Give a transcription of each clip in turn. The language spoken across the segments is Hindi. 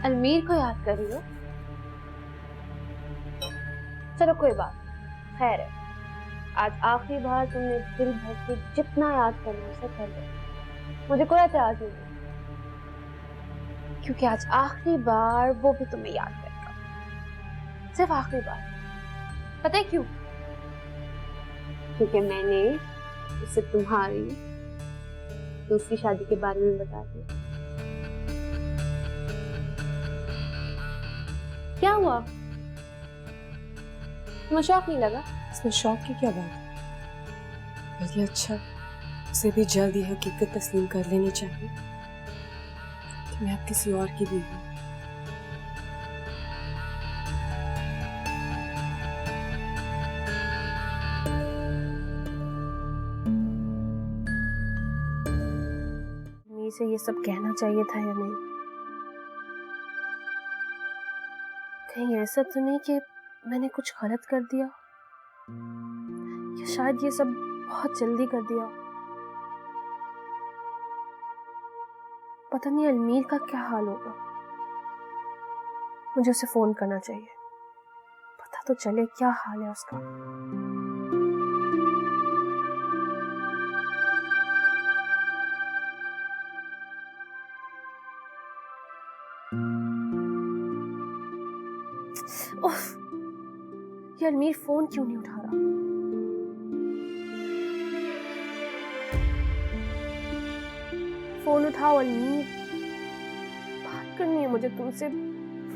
अलमीर को याद कर रही हो? चलो कोई बात, खैर है। आज आखिरी बार तुमने दिल भर के जितना याद करना उसे कर लिया। मुझे कोई एतराज नहीं है, क्योंकि आज आखिरी बार वो भी तुम्हें याद करेगा। सिर्फ आखिरी बार। पता है क्यों? क्योंकि मैंने उसे तुम्हारी दूसरी शादी के बारे में बता दिया। क्या हुआ? तुम्हें शौक नहीं लगा? इसमें शौक की क्या बात है? बल्कि अच्छा, उसे भी जल्द यह हकीकत तस्लीम कर लेनी चाहिए कि मैं अब किसी और की बीवी हूं। से ये सब कहना चाहिए था या नहीं? कहीं ऐसा तो नहीं कि मैंने कुछ गलत कर दिया, या शायद ये सब बहुत जल्दी कर दिया। पता नहीं अलमीर का क्या हाल होगा। मुझे उसे फोन करना चाहिए, पता तो चले क्या हाल है उसका। उफ, ये अलमीर फोन क्यों नहीं उठा रहा? फोन उठाओ अलमीर, बात करनी है मुझे तुमसे।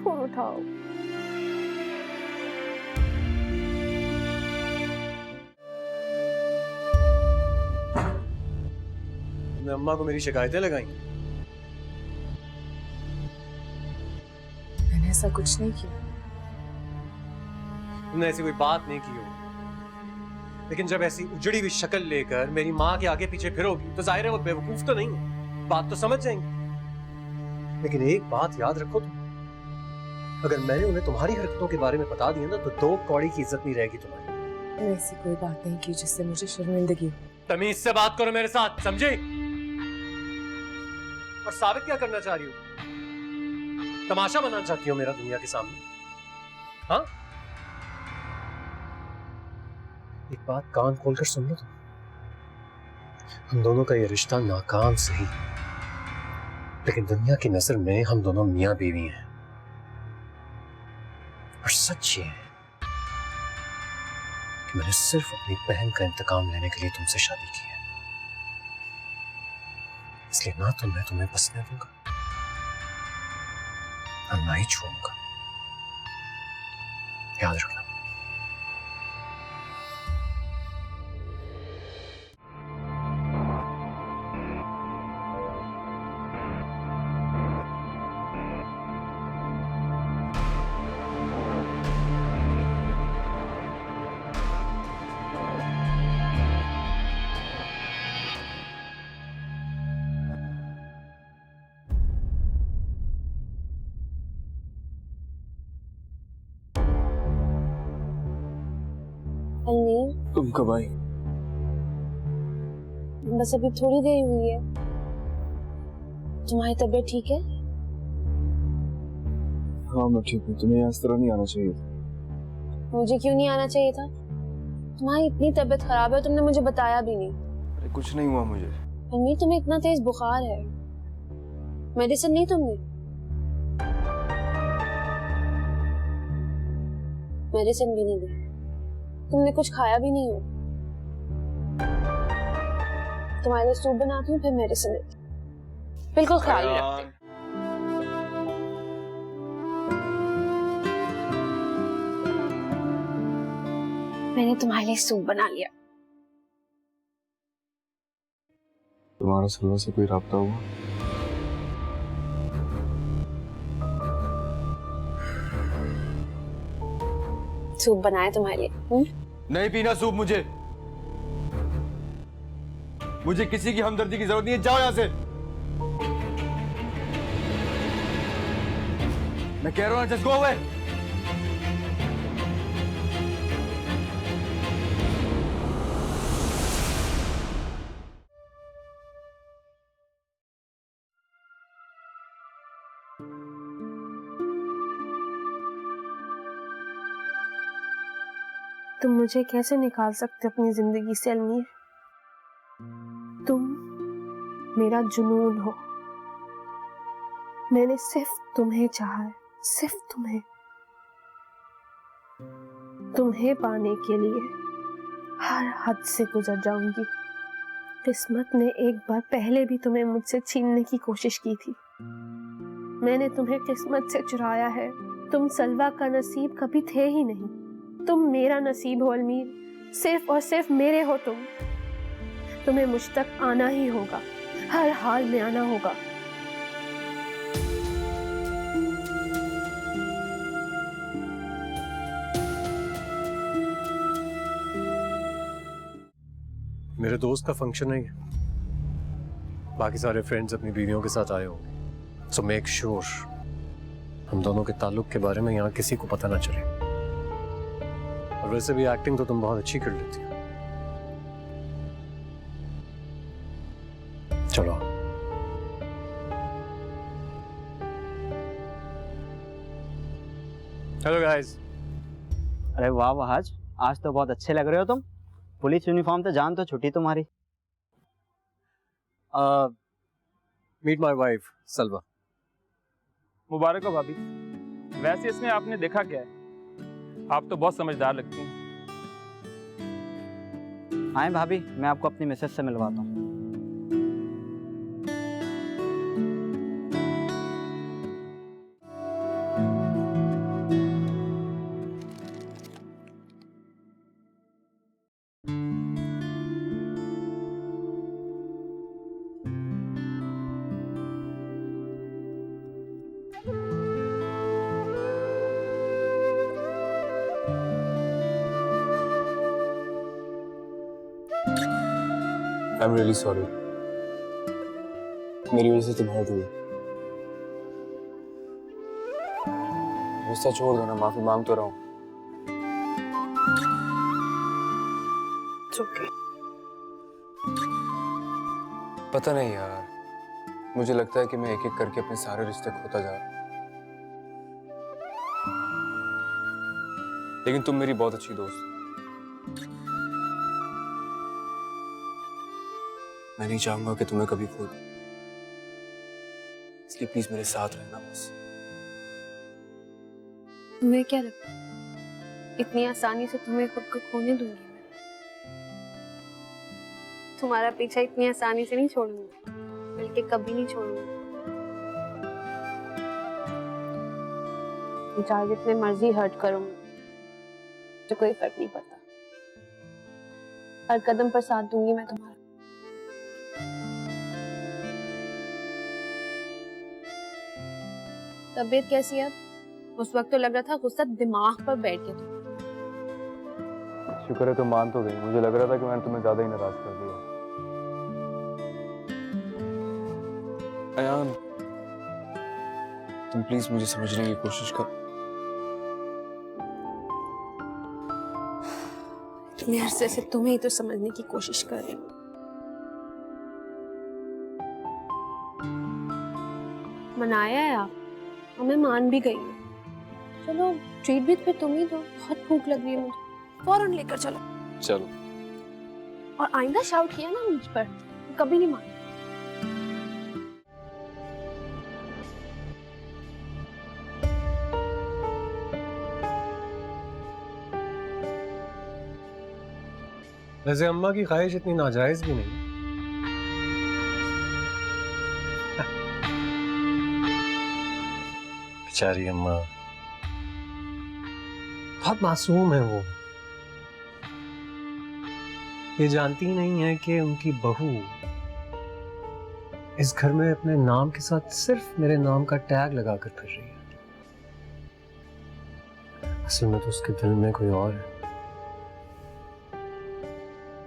फोन उठाओ। तुमने अम्मा को मेरी शिकायतें लगाई? मैंने ऐसा कुछ नहीं किया। तुमने ऐसी कोई बात नहीं की हो, लेकिन जब ऐसी उजड़ी हुई शक्ल लेकर मेरी माँ के आगे पीछे फिरोगी तो जाहिर है वो बेवकूफ तो नहीं है, बात तो समझ जाएंगे। लेकिन एक बात याद रखो तुम, अगर मैंने उन्हें तुम्हारी हरकतों के बारे में बता दिया ना तो 2 कौड़ी की इज्जत नहीं रहेगी तुम्हारी। मैंने ऐसी कोई बात नहीं की जिससे मुझे शर्मिंदगी हो। तमीज से बात करो मेरे साथ, समझे? और साबित क्या करना चाह रही हो? तमाशा बनाना चाहती हो मेरा दुनिया के सामने? हाँ, एक बात कान खोलकर सुन लो तुम, हम दोनों का ये रिश्ता नाकाम सही, लेकिन दुनिया की नजर में हम दोनों मियां बीवी हैं। और सच ये है कि मैंने सिर्फ अपनी बहन का इंतकाम लेने के लिए तुमसे शादी की है, इसलिए ना तो मैं तुम्हें बसने दूंगा और ना ही छूऊंगा, याद रखना। अलमीर, तुम कब आई? बस अभी थोड़ी देर हुई है। तुम्हारी तबीयत ठीक है? हाँ मैं ठीक हूँ। तुम्हें इस तरह नहीं आना चाहिए था। मुझे क्यों नहीं आना चाहिए था? तुम्हारी इतनी तबीयत खराब है, तुमने मुझे बताया भी नहीं। अरे कुछ नहीं हुआ मुझे। अलमीर, तुम्हें इतना तेज बुखार है, मेडिसिन नहीं तुमने? मेडिसिन भी नहीं दी, तुमने कुछ खाया भी नहीं हो। तुम्हारे लिए सूप बनाती हूँ, फिर मेडिसिन देती हूँ। बिल्कुल ख्याल नहीं रखते। मैंने तुम्हारे लिए सूप बना लिया। तुम्हारा सलवा से कोई राब्ता हुआ? सूप बनाया तुम्हारे लिए। नहीं पीना सूप मुझे। मुझे किसी की हमदर्दी की जरूरत नहीं है, जाओ यहां से। मैं कह रहा हूं जस्ट गो अवे। तुम मुझे कैसे निकाल सकते हो अपनी जिंदगी से अलमीर? तुम मेरा जुनून हो। मैंने सिर्फ तुम्हें चाहा है, सिर्फ तुम्हें। तुम्हें पाने के लिए हर हद से गुजर जाऊंगी। किस्मत ने एक बार पहले भी तुम्हें मुझसे छीनने की कोशिश की थी। मैंने तुम्हें किस्मत से चुराया है। तुम सलवा का नसीब कभी थे ही नहीं। तुम मेरा नसीब हो अलमीर, सिर्फ और सिर्फ मेरे हो तुम। तुम्हें मुझ तक आना ही होगा, हर हाल में आना होगा। मेरे दोस्त का फंक्शन है, बाकी सारे फ्रेंड्स अपनी बीवियों के साथ आए होंगे, सो मेक श्योर हम दोनों के ताल्लुक के बारे में यहाँ किसी को पता ना चले। और वैसे भी एक्टिंग तो तुम बहुत अच्छी कर लेती हो। चलो हेलो गाइस। अरे वाह वहाज, आज तो बहुत अच्छे लग रहे हो तुम। पुलिस यूनिफॉर्म तो जान तो छुट्टी तुम्हारी। मीट माय वाइफ सलवा। मुबारक हो भाभी। वैसे इसमें आपने देखा क्या है? आप तो बहुत समझदार लगती हैं। आए भाभी, मैं आपको अपनी मिसेस से मिलवाता हूँ। आई एम रियली सॉरी, मेरी वजह से तुम्हारा हुई। गुस्सा छोड़ दो ना, माफी मांग तो रहा हूँ। ओके। पता नहीं यार, मुझे लगता है कि मैं एक एक करके अपने सारे रिश्ते खोता जा रहा हूँ। लेकिन तुम मेरी बहुत अच्छी दोस्त हो। मैं नहीं चाहूंगा कि तुम्हें कभी खो दूं, इसलिए प्लीज मेरे साथ रहना बस। तुम्हें क्या लगता है इतनी आसानी से तुम्हें खुद को खोने दूंगी मैं? तुम्हारा पीछा इतनी आसानी से नहीं छोड़ूंगी, बल्कि कभी नहीं छोड़ूंगी। चाहे जितने मर्जी हर्ट करूंगी, तो कोई फर्क नहीं पड़ता। हर कदम पर साथ दूंगी मैं तुम्हारा। तबीयत कैसी है अब? उस वक्त तो लग रहा था गुस्सा दिमाग पर बैठ गया। शुक्र है तुम मान तो गई, मुझे लग रहा था कि मैंने तुम्हें ज्यादा ही नाराज कर दिया। अयान, तुम प्लीज मुझे समझने की कोशिश कर। इतने अरसे से तुम्हें ही तो समझने की कोशिश कर रही हूँ। मनाया है आप और मैं मान भी गई हूँ। चलो ट्रीट भी फिर तुम ही दो, बहुत भूख लग रही है मुझे। फौरन लेकर चलो। चलो। और आइंदा शाउट किया ना मुझ पर, कभी नहीं मान। वैसे अम्मा की ख्वाहिश इतनी नाजायज भी नहीं। बेचारी अम्मा, बहुत मासूम है वो। ये जानती ही नहीं है कि उनकी बहू इस घर में अपने नाम के साथ सिर्फ मेरे नाम का टैग लगाकर फिर रही है। असल में तो उसके दिल में कोई और है।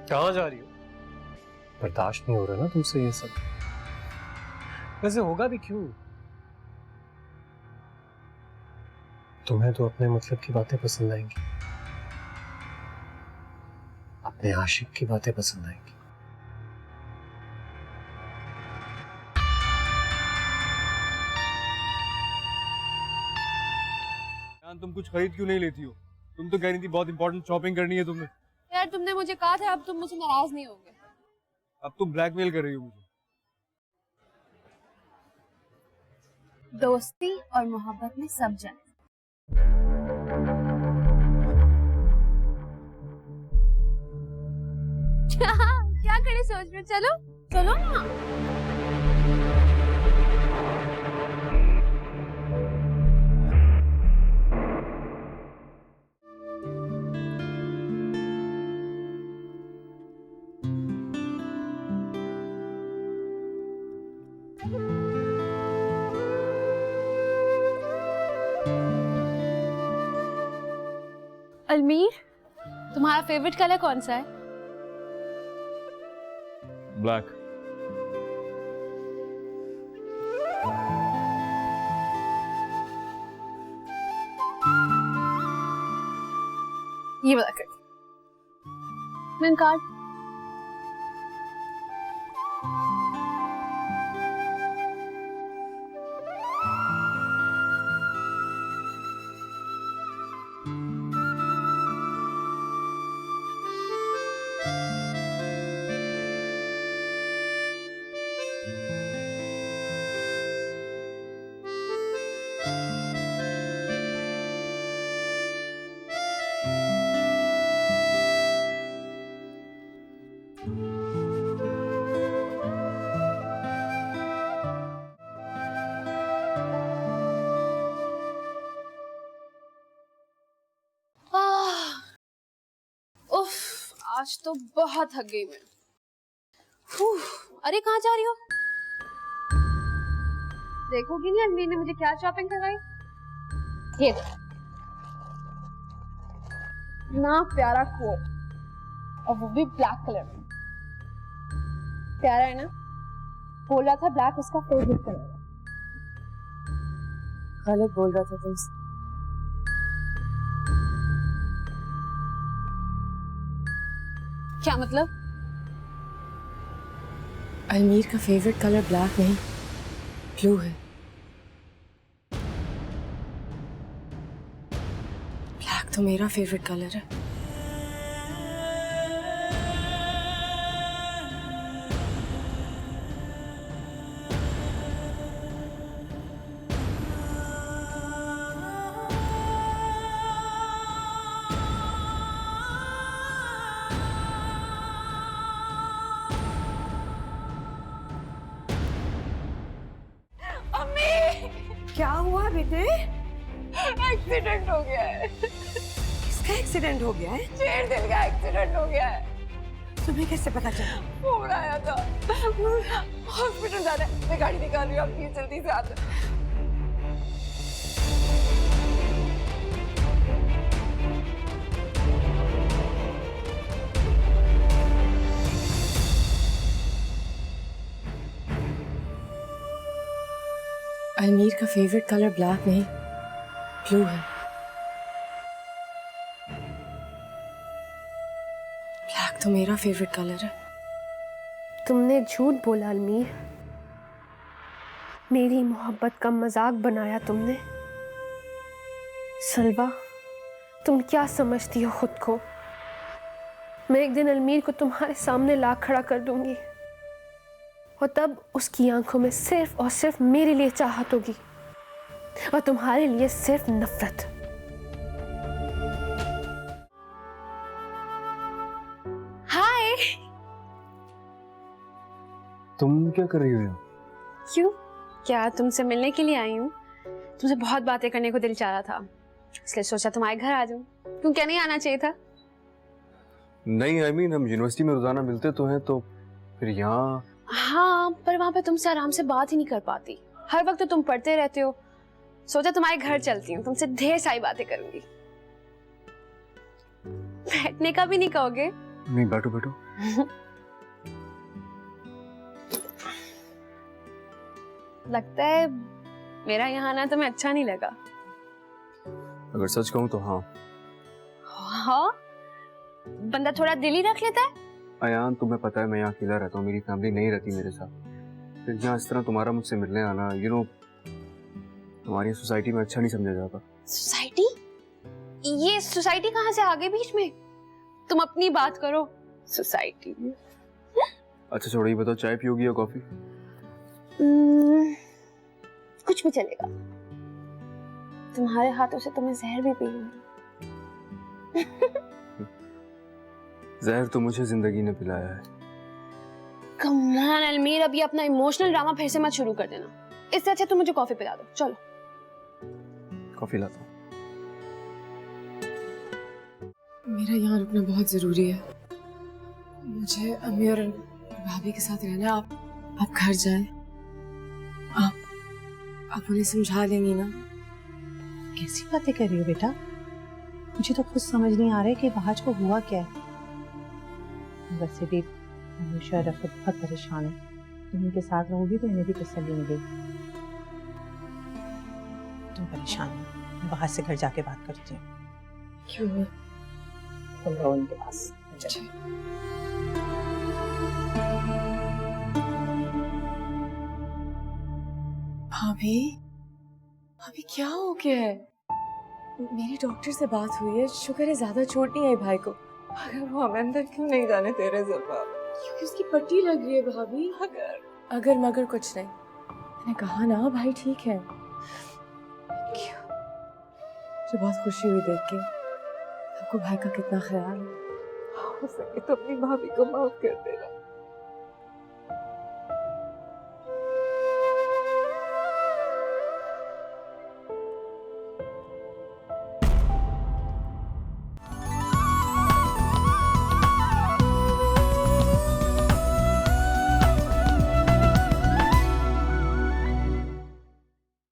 कहाँ जा रही हो? बर्दाश्त नहीं हो रहा ना तुमसे ये सब। वैसे होगा भी क्यों? तुम्हें तो अपने मतलब की बातें पसंद आएंगी, अपने आशिक की बातें पसंद आएंगी। तुम कुछ खरीद क्यों नहीं लेती हो? तुम तो कह रही थी बहुत इंपॉर्टेंट शॉपिंग करनी है तुम्हें। यार तुमने मुझे कहा था, अब तुम मुझसे नाराज नहीं होगे। अब तुम ब्लैकमेल कर रही हो मुझे। दोस्ती और मोहब्बत में सब जाए। क्या करे सोच रहे हो? चलो चलो ना। अलमीर, तुम्हारा फेवरेट कलर कौन सा है? ब्लैक। ये वाला कर। मैं कार्ड। उफ, आज तो बहुत थक गई मैं। अरे कहाँ जा रही हो? देखोगी नहीं अलमीर ने मुझे क्या शॉपिंग करवाई? ये ना प्यारा कोट, और वो भी ब्लैक कलर में। प्यारा है ना? बोल रहा था ब्लैक उसका फेवरेट कलर है। गलत बोल रहा था तुमसे। क्या मतलब? अलमीर का फेवरेट कलर ब्लैक नहीं, ब्लू है। ब्लैक तो मेरा फेवरेट कलर है। क्या हुआ बेटे? एक्सीडेंट हो गया है। किसका एक्सीडेंट हो गया है? शेरदिल का एक्सीडेंट हो गया है। तुम्हें कैसे पता चला? फोन आया था। हॉस्पिटल जाना है। मैं गाड़ी निकाल रही हूँ, आप प्लीज जल्दी से आ जाओ। अलमीर का फेवरेट कलर ब्लैक नहीं, ब्लू है। ब्लैक तो मेरा फेवरेट कलर है। तुमने झूठ बोला अलमीर। मेरी मोहब्बत का मजाक बनाया तुमने। सलवा, तुम क्या समझती हो खुद को? मैं एक दिन अलमीर को तुम्हारे सामने ला खड़ा कर दूंगी, और तब उसकी आंखों में सिर्फ और सिर्फ मेरे लिए चाहत होगी, और तुम्हारे लिए सिर्फ नफरत। हाय। तुम क्या कर रही हो यहाँ? क्यों? क्या तुमसे मिलने के लिए आई हूँ? तुमसे बहुत बातें करने को दिल चाह रहा था, इसलिए सोचा तुम्हारे घर आ जाऊं। तुम क्या नहीं आना चाहिए था? नहीं, आई मीन हम यूनिवर्सिटी में रोजाना मिलते तो हैं, तो फिर यहाँ। हाँ, पर वहां पे तुमसे आराम से बात ही नहीं कर पाती। हर वक्त तो तुम पढ़ते रहते हो। सोचा तुम्हारे घर चलती हूँ, तुमसे ढेर सारी बातें करूंगी। बैठने का भी नहीं कहोगे? नहीं, बैठो बैठो। लगता है मेरा यहाँ आना तुम्हें अच्छा नहीं लगा। अगर सच कहूँ तो हाँ। हाँ, बंदा थोड़ा दिल ही रख लेता है। अयान, तुम्हें पता है मैं यहाँ अकेला रहता हूँ, मेरी फैमिली नहीं रहती मेरे साथ। फिर यहाँ इस तरह तुम्हारा मुझसे मिलने आना, तुम्हारी सोसाइटी में अच्छा नहीं समझा जाता। सोसाइटी? ये सोसाइटी कहाँ से आ गई बीच में? तुम अपनी बात करो। सोसाइटी अच्छा छोड़ो, ये बताओ चाय पियोगी या कॉफी? कुछ भी चलेगा। तुम्हारे हाथों से तो मैं जहर भी पी लूंगी। जहर तो मुझे जिंदगी ने पिलाया है। कम ऑन अलमीर, अभी अपना इमोशनल ड्रामा फिर से मत शुरू कर देना। इससे अच्छा तुम मुझे कॉफी पिला दो। चलो कॉफी लाता हूँ। मेरा यहाँ रुकना बहुत जरूरी है। मुझे अम्मी और भाभी के साथ रहना है। आप घर जाएं। आप उन्हें समझा देंगी ना? कैसी बातें कर रही हो बेटा? मुझे तो खुद समझ नहीं आ रहा है कि बाहर को हुआ क्या है। वैसे भी हमेशा रफत बहुत परेशान है। तुम उनके साथ रहोगी तो इन्हें भी तसल्ली मिलेगी। तुम परेशान हो, मैं बाहर से घर जाके बात करती हूँ। क्यों? तुम रहो उनके पास। भाभी, भाभी क्या हो गया है? मेरी डॉक्टर से बात हुई है, शुक्र है ज्यादा चोट नहीं आई भाई को। अगर वो हमें अंदर क्यों नहीं जाने दे रहे ज़ुल्फा? क्योंकि उसकी पट्टी लग रही है भाभी। अगर मगर कुछ नहीं, मैंने कहा ना भाई ठीक है। मुझे बहुत खुशी हुई देख के आपको भाई का कितना ख्याल है। हो सके तो अपनी भाभी को माफ कर देना।